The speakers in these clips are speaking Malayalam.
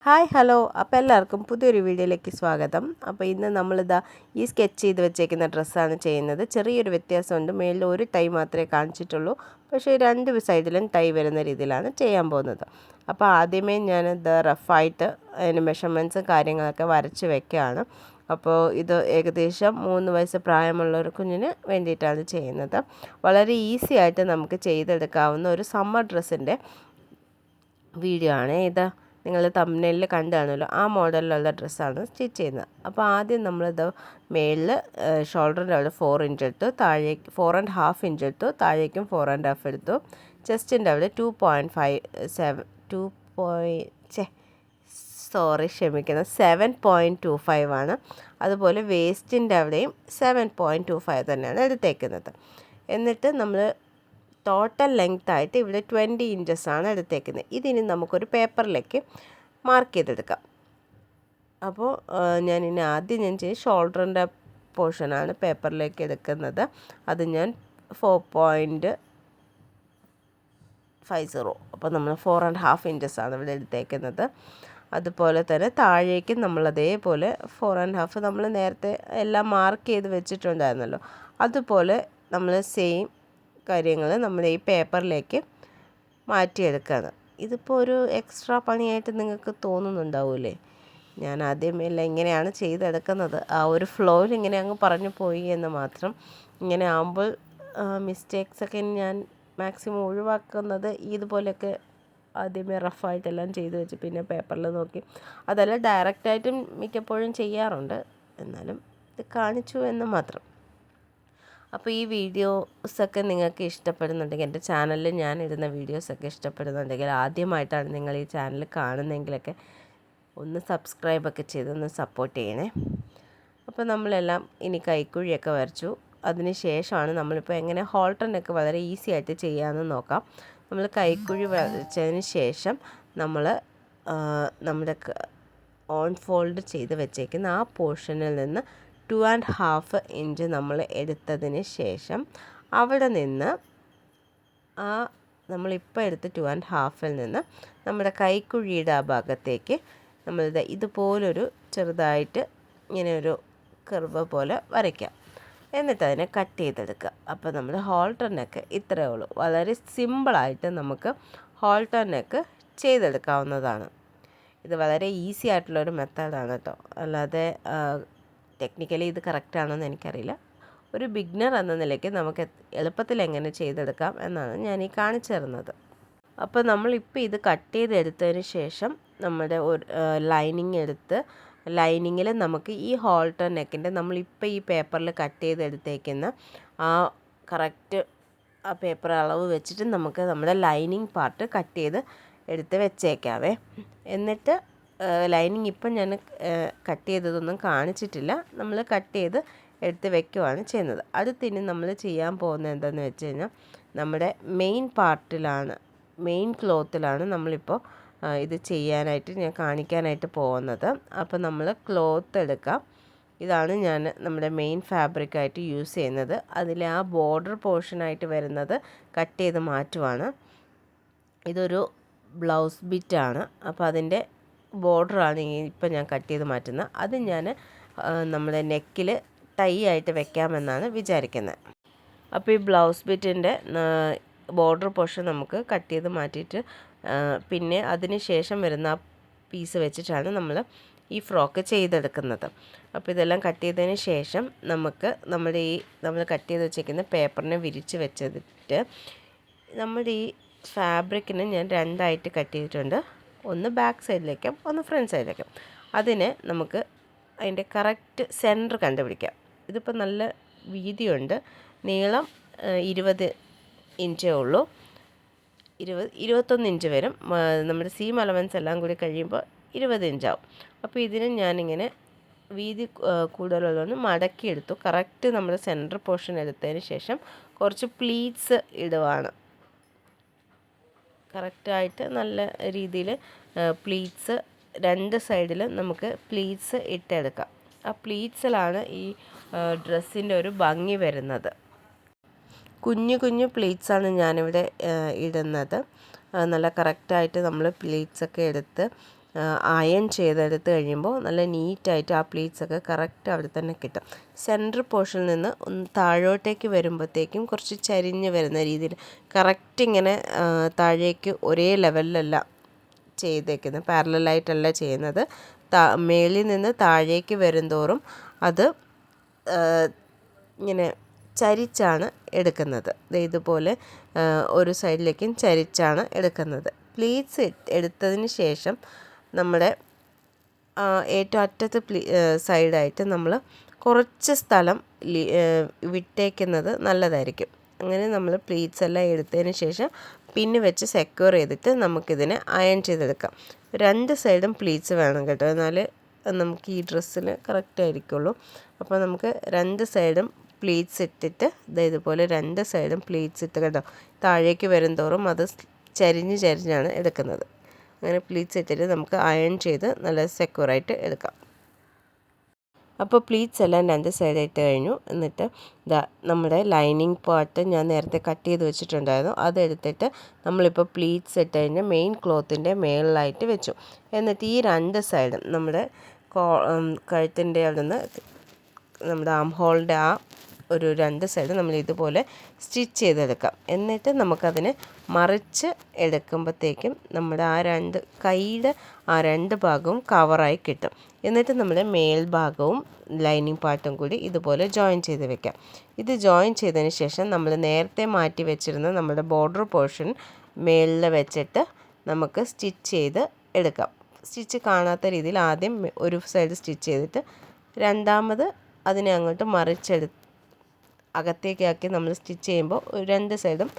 ഹായ് ഹലോ അപ്പോൾ എല്ലാവർക്കും പുതിയൊരു വീഡിയോയിലേക്ക് സ്വാഗതം. അപ്പോൾ ഇന്ന് നമ്മളിതാ ഈ സ്കെച്ച് ചെയ്ത് വെച്ചേക്കുന്ന ഡ്രസ്സാണ് ചെയ്യുന്നത്. ചെറിയൊരു വ്യത്യാസമുണ്ട്. മേളിൽ ഒരു ടൈ മാത്രമേ കാണിച്ചിട്ടുള്ളൂ, പക്ഷേ രണ്ട് സൈഡിലും ടൈ വരുന്ന രീതിയിലാണ് ചെയ്യാൻ പോകുന്നത്. അപ്പോൾ ആദ്യമേ ഞാൻ ഇത് റഫായിട്ട് അതിന് മെഷർമെൻറ്റ്സും കാര്യങ്ങളൊക്കെ വരച്ച് വെക്കുകയാണ്. അപ്പോൾ ഇത് ഏകദേശം 3 വയസ്സ് പ്രായമുള്ള ഒരു കുഞ്ഞിന് വേണ്ടിയിട്ടാണ് ചെയ്യുന്നത്. വളരെ ഈസി ആയിട്ട് നമുക്ക് ചെയ്തെടുക്കാവുന്ന ഒരു സമ്മർ ഡ്രസ്സിൻ്റെ വീഡിയോ ആണ് ഇത്. നിങ്ങൾ തംബ്നെയിലിൽ കണ്ടു കാണുമല്ലോ, ആ മോഡലിലുള്ള ഡ്രസ്സാണ് സ്റ്റിച്ച് ചെയ്യുന്നത്. അപ്പോൾ ആദ്യം നമ്മളിത് മേളിൽ ഷോൾഡറിൻ്റെ അവിടെ 4 ഇഞ്ച് എടുത്തു, താഴേക്ക് 4.5 ഇഞ്ച് എടുത്തു, താഴേക്കും 4.5 എടുത്തു. ചെസ്റ്റിൻ്റെ അവിടെ 7.25 ആണ്. അതുപോലെ വേസ്റ്റിൻ്റെ അവിടെയും 7.25 തന്നെയാണ് എടുത്തേക്കുന്നത്. എന്നിട്ട് നമ്മൾ ടോട്ടൽ ലെങ്ത് ആയിട്ട് ഇവിടെ 20 ഇഞ്ചസാണ് എടുത്തേക്കുന്നത്. ഇതിനി നമുക്കൊരു പേപ്പറിലേക്ക് മാർക്ക് ചെയ്തെടുക്കാം. അപ്പോൾ ഞാനിനി ആദ്യം ചെയ്ത് ഷോൾഡറിൻ്റെ പോർഷനാണ് പേപ്പറിലേക്ക് എടുക്കുന്നത്. അത് ഞാൻ 4.50, അപ്പോൾ നമ്മൾ 4.5 ഇഞ്ചസാണ് ഇവിടെ എടുത്തേക്കുന്നത്. അതുപോലെ തന്നെ താഴേക്ക് നമ്മൾ അതേപോലെ 4.5 നമ്മൾ നേരത്തെ എല്ലാം മാർക്ക് ചെയ്ത് വെച്ചിട്ടുണ്ടായിരുന്നല്ലോ, അതുപോലെ നമ്മൾ സെയിം കാര്യങ്ങൾ നമ്മൾ ഈ പേപ്പറിലേക്ക് മാറ്റിയെടുക്കുകയാണ്. ഇതിപ്പോൾ ഒരു എക്സ്ട്രാ പണിയായിട്ട് നിങ്ങൾക്ക് തോന്നുന്നുണ്ടാവില്ലേ? ഞാൻ ആദ്യമേല്ലാം ഇങ്ങനെയാണ് ചെയ്തെടുക്കുന്നത്. ആ ഒരു ഫ്ലോയിൽ ഇങ്ങനെ അങ്ങ് പറഞ്ഞു പോയി എന്ന് മാത്രം. ഇങ്ങനെ ആകുമ്പോൾ മിസ്റ്റേക്സൊക്കെ ഞാൻ മാക്സിമം ഒഴിവാക്കുന്നത് ഇതുപോലെയൊക്കെ ആദ്യമേ റഫായിട്ടെല്ലാം ചെയ്ത് വെച്ച് പിന്നെ പേപ്പറിൽ നോക്കി, അതല്ല ഡയറക്റ്റായിട്ടും മിക്കപ്പോഴും ചെയ്യാറുണ്ട്. എന്നാലും ഇത് കാണിച്ചു എന്ന് മാത്രം. അപ്പോൾ ഈ വീഡിയോസൊക്കെ നിങ്ങൾക്ക് ഇഷ്ടപ്പെടുന്നുണ്ടെങ്കിൽ, എൻ്റെ ചാനലിൽ ഞാൻ ഇടുന്ന വീഡിയോസൊക്കെ ഇഷ്ടപ്പെടുന്നുണ്ടെങ്കിൽ, ആദ്യമായിട്ടാണ് നിങ്ങൾ ഈ ചാനൽ കാണുന്നതെങ്കിലൊക്കെ ഒന്ന് സബ്സ്ക്രൈബൊക്കെ ചെയ്തൊന്ന് സപ്പോർട്ട് ചെയ്യണേ. അപ്പോൾ നമ്മളെല്ലാം ഇനി കൈക്കുഴിയൊക്കെ വരച്ചു. അതിന് ശേഷമാണ് നമ്മളിപ്പോൾ എങ്ങനെ ഹോൾട്ടറിനൊക്കെ വളരെ ഈസി ആയിട്ട് ചെയ്യാമെന്ന് നോക്കാം. നമ്മൾ കൈക്കുഴി വരച്ചതിന് ശേഷം നമ്മൾ നമ്മുടെ ഓൺ ഫോൾഡ് ചെയ്ത് വെച്ചേക്കുന്ന ആ പോർഷനിൽ നിന്ന് 2.5 ഇഞ്ച് നമ്മൾ എടുത്തതിന് ശേഷം അവിടെ നിന്ന് നമ്മളിപ്പോൾ എടുത്ത് 2.5-ൽ നിന്ന് നമ്മുടെ കൈക്കുഴിയുടെ ആ ഭാഗത്തേക്ക് നമ്മളിത് ഇതുപോലൊരു ചെറുതായിട്ട് ഇങ്ങനെ ഒരു കർവ് പോലെ വരയ്ക്കാം. എന്നിട്ട് അതിനെ കട്ട് ചെയ്തെടുക്കുക. അപ്പോൾ നമ്മൾ ഹോൾട്ടർ നെക്ക് ഇത്രയേ ഉള്ളൂ. വളരെ സിമ്പിളായിട്ട് നമുക്ക് ഹോൾട്ടർ നെക്ക് ചെയ്തെടുക്കാവുന്നതാണ്. ഇത് വളരെ ഈസി ആയിട്ടുള്ളൊരു മെത്തേഡാണ് കേട്ടോ. അല്ലാതെ ടെക്നിക്കലി ഇത് കറക്റ്റാണെന്ന് എനിക്കറിയില്ല. ഒരു ബിഗ്നർ എന്ന നിലയ്ക്ക് നമുക്ക് എളുപ്പത്തിൽ എങ്ങനെ ചെയ്തെടുക്കാം എന്നാണ് ഞാൻ ഈ കാണിച്ചു തരുന്നത്. അപ്പോൾ നമ്മളിപ്പോൾ ഇത് കട്ട് ചെയ്തെടുത്തതിന് ശേഷം നമ്മുടെ ഒരു ലൈനിങ് എടുത്ത്, ലൈനിങ്ങിൽ നമുക്ക് ഈ ഹോൾട്ടർ നെക്കിൻ്റെ നമ്മളിപ്പോൾ ഈ പേപ്പറിൽ കട്ട് ചെയ്തെടുത്തേക്കുന്ന ആ കറക്റ്റ് ആ പേപ്പർ അളവ് വെച്ചിട്ട് നമുക്ക് നമ്മുടെ ലൈനിങ് പാർട്ട് കട്ട് ചെയ്ത് എടുത്ത് വെച്ചേക്കാവേ. എന്നിട്ട് ലൈനിങ് ഇപ്പം ഞാൻ കട്ട് ചെയ്തതൊന്നും കാണിച്ചിട്ടില്ല. നമ്മൾ കട്ട് ചെയ്ത് എടുത്ത് വെക്കുകയാണ് ചെയ്യുന്നത്. അടുത്തിനി നമ്മൾ ചെയ്യാൻ പോകുന്നത് എന്താണെന്ന് വെച്ച് കഴിഞ്ഞാൽ, നമ്മുടെ മെയിൻ ക്ലോത്തിലാണ് നമ്മളിപ്പോൾ ഇത് ചെയ്യാനായിട്ട് ഞാൻ കാണിക്കാനായിട്ട് പോകുന്നത്. അപ്പോൾ നമ്മൾ ക്ലോത്ത് എടുക്കാം. ഇതാണ് ഞാൻ നമ്മുടെ മെയിൻ ഫാബ്രിക്കായിട്ട് യൂസ് ചെയ്യുന്നത്. അതിൽ ആ ബോർഡർ പോർഷനായിട്ട് വരുന്നത് കട്ട് ചെയ്ത് മാറ്റുവാണ്. ഇതൊരു ബ്ലൗസ് ബിറ്റാണ്. അപ്പോൾ അതിൻ്റെ ബോർഡറാണ് ഇപ്പം ഞാൻ കട്ട് ചെയ്ത് മാറ്റുന്നത്. അത് ഞാൻ നമ്മുടെ നെക്കിൽ ടൈ ആയിട്ട് വെക്കാമെന്നാണ് വിചാരിക്കുന്നത്. അപ്പോൾ ഈ ബ്ലൗസ് ബിറ്റിൻ്റെ ബോർഡർ പോർഷൻ നമുക്ക് കട്ട് ചെയ്ത് മാറ്റിയിട്ട് പിന്നെ അതിന് ശേഷം വരുന്ന ആ പീസ് വെച്ചിട്ടാണ് നമ്മൾ ഈ ഫ്രോക്ക് ചെയ്തെടുക്കുന്നത്. അപ്പോൾ ഇതെല്ലാം കട്ട് ചെയ്തതിന് ശേഷം നമുക്ക് നമ്മൾ കട്ട് ചെയ്ത് വെച്ചിരിക്കുന്ന പേപ്പറിനെ വിരിച്ച് വെച്ചിട്ട് നമ്മുടെ ഈ ഫാബ്രിക്കിന് ഞാൻ രണ്ടായിട്ട് കട്ട് ചെയ്തിട്ടുണ്ട്. ഒന്ന് ബാക്ക് സൈഡിലേക്കും ഒന്ന് ഫ്രണ്ട് സൈഡിലേക്കും. അതിന് നമുക്ക് അതിൻ്റെ കറക്റ്റ് സെൻറ്റർ കണ്ടുപിടിക്കാം. ഇതിപ്പോൾ നല്ല വീതിയുണ്ട്. നീളം 20 ഇഞ്ചേ ഉള്ളൂ. 21 ഇഞ്ച് വരും. നമ്മുടെ സീം അലവൻസ് എല്ലാം കൂടി കഴിയുമ്പോൾ 20 ഇഞ്ചാവും. അപ്പോൾ ഇതിന് ഞാനിങ്ങനെ വീതി കൂടുതലുള്ളതൊന്ന് മടക്കിയെടുത്തു. കറക്റ്റ് നമ്മുടെ സെൻറ്റർ പോർഷൻ എടുത്തതിന് ശേഷം കുറച്ച് പ്ലീറ്റ്സ് ഇടുവാണ്. കറക്റ്റായിട്ട് നല്ല രീതിയിൽ പ്ലീറ്റ്സ് രണ്ട് സൈഡിലും നമുക്ക് പ്ലീറ്റ്സ് ഇട്ടെടുക്കാം. ആ പ്ലീറ്റ്സിലാണ് ഈ ഡ്രസ്സിൻ്റെ ഒരു ഭംഗി വരുന്നത്. കുഞ്ഞു കുഞ്ഞു പ്ലീറ്റ്സാണ് ഞാനിവിടെ ഇടുന്നത്. നല്ല കറക്റ്റായിട്ട് നമ്മൾ പ്ലീറ്റ്സൊക്കെ എടുത്ത് അയൺ ചെയ്തെടുത്ത് കഴിയുമ്പോൾ നല്ല നീറ്റായിട്ട് ആ പ്ലീറ്റ്സൊക്കെ കറക്റ്റ് അവിടെ തന്നെ കിട്ടും. സെൻറ്റർ പോർഷനിൽ നിന്ന് ഒന്ന് താഴോട്ടേക്ക് വരുമ്പോഴത്തേക്കും കുറച്ച് ചരിഞ്ഞ് വരുന്ന രീതിയിൽ കറക്റ്റ് ഇങ്ങനെ താഴേക്ക് ഒരേ ലെവലിലല്ല ചെയ്തേക്കുന്നത്, പാരലലായിട്ടല്ല ചെയ്യുന്നത്. മേളിൽ നിന്ന് താഴേക്ക് വരുന്തോറും അത് ഇങ്ങനെ ചരിച്ചാണ് എടുക്കുന്നത്. ഇതുപോലെ ഒരു സൈഡിലേക്കും ചരിച്ചാണ് എടുക്കുന്നത്. പ്ലീറ്റ്സ് എടുത്തതിന് ശേഷം നമ്മുടെ ഏറ്റവും അറ്റത്ത് സൈഡായിട്ട് നമ്മൾ കുറച്ച് സ്ഥലം വിട്ടേക്കുന്നത് നല്ലതായിരിക്കും. അങ്ങനെ നമ്മൾ പ്ലീറ്റ്സ് എല്ലാം എടുത്തതിന് ശേഷം പിന്ന് വെച്ച് സെക്യൂർ ചെയ്തിട്ട് നമുക്കിതിനെ അയൺ ചെയ്തെടുക്കാം. 2 സൈഡും പ്ലീറ്റ്സ് വേണം കേട്ടോ, എന്നാലേ നമുക്ക് ഈ ഡ്രസ്സിൽ കറക്റ്റ് ആയിരിക്കുള്ളൂ. അപ്പോൾ നമുക്ക് 2 സൈഡും പ്ലീറ്റ്സ് ഇട്ടിട്ട് ഇതുപോലെ 2 സൈഡും പ്ലീറ്റ്സ് ഇട്ട് കേട്ടോ, താഴേക്ക് വരും തോറും അത് ചരിഞ്ഞാണ് എടുക്കുന്നത്. അങ്ങനെ പ്ലീറ്റ്സ് ഇട്ടിട്ട് നമുക്ക് അയൺ ചെയ്ത് നല്ല സെക്യൂറായിട്ട് എടുക്കാം. അപ്പോൾ പ്ലീറ്റ്സ് എല്ലാം 2 സൈഡ് ഇട്ട് കഴിഞ്ഞു. എന്നിട്ട് നമ്മുടെ ലൈനിങ് പാർട്ട് ഞാൻ നേരത്തെ കട്ട് ചെയ്ത് വെച്ചിട്ടുണ്ടായിരുന്നു, അതെടുത്തിട്ട് നമ്മളിപ്പോൾ പ്ലീറ്റ്സ് ഇട്ട് കഴിഞ്ഞ് മെയിൻ ക്ലോത്തിൻ്റെ മേളിലായിട്ട് വെച്ചു. എന്നിട്ട് ഈ 2 സൈഡും നമ്മുടെ കഴുത്തിൻ്റെ അവിടെ നിന്ന് നമ്മുടെ ആം ഹോളിൻ്റെ ആ ഒരു 2 സൈഡ് നമ്മൾ ഇതുപോലെ സ്റ്റിച്ച് ചെയ്തെടുക്കാം. എന്നിട്ട് നമുക്കതിനെ മറിച്ച് എടുക്കുമ്പോഴത്തേക്കും നമ്മുടെ ആ കൈയുടെ ആ 2 ഭാഗവും കവറായി കിട്ടും. എന്നിട്ട് നമ്മുടെ മേൽഭാഗവും ലൈനിങ് പാർട്ടും കൂടി ഇതുപോലെ ജോയിൻ ചെയ്ത് വെക്കാം. ഇത് ജോയിൻ ചെയ്തതിന് ശേഷം നമ്മൾ നേരത്തെ മാറ്റി വെച്ചിരുന്ന നമ്മുടെ ബോർഡർ പോർഷൻ മേളിൽ വെച്ചിട്ട് നമുക്ക് സ്റ്റിച്ച് ചെയ്ത് എടുക്കാം. സ്റ്റിച്ച് കാണാത്ത രീതിയിൽ ആദ്യം ഒരു സൈഡ് സ്റ്റിച്ച് ചെയ്തിട്ട് രണ്ടാമത് അതിനെ അങ്ങോട്ട് അകത്തേക്കാക്കി നമ്മൾ സ്റ്റിച്ച് ചെയ്യുമ്പോൾ 2 സൈഡും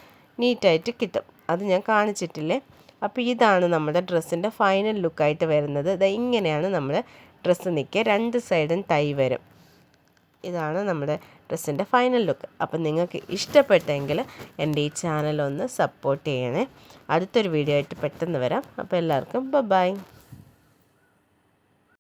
നീറ്റായിട്ട് കിട്ടും. അത് ഞാൻ കാണിച്ചിട്ടില്ലേ. അപ്പോൾ ഇതാണ് നമ്മുടെ ഡ്രസ്സിൻ്റെ ഫൈനൽ ലുക്കായിട്ട് വരുന്നത്. ഇങ്ങനെയാണ് നമ്മുടെ ഡ്രസ്സ് നിൽക്കുക, 2 സൈഡും ടൈ വരും. ഇതാണ് നമ്മുടെ ഡ്രസ്സിൻ്റെ ഫൈനൽ ലുക്ക്. അപ്പം നിങ്ങൾക്ക് ഇഷ്ടപ്പെട്ടെങ്കിൽ എൻ്റെ ഈ ചാനൽ ഒന്ന് സപ്പോർട്ട് ചെയ്യണേ. അടുത്തൊരു വീഡിയോ ആയിട്ട് പെട്ടെന്ന് വരാം. അപ്പോൾ എല്ലാവർക്കും ബൈ.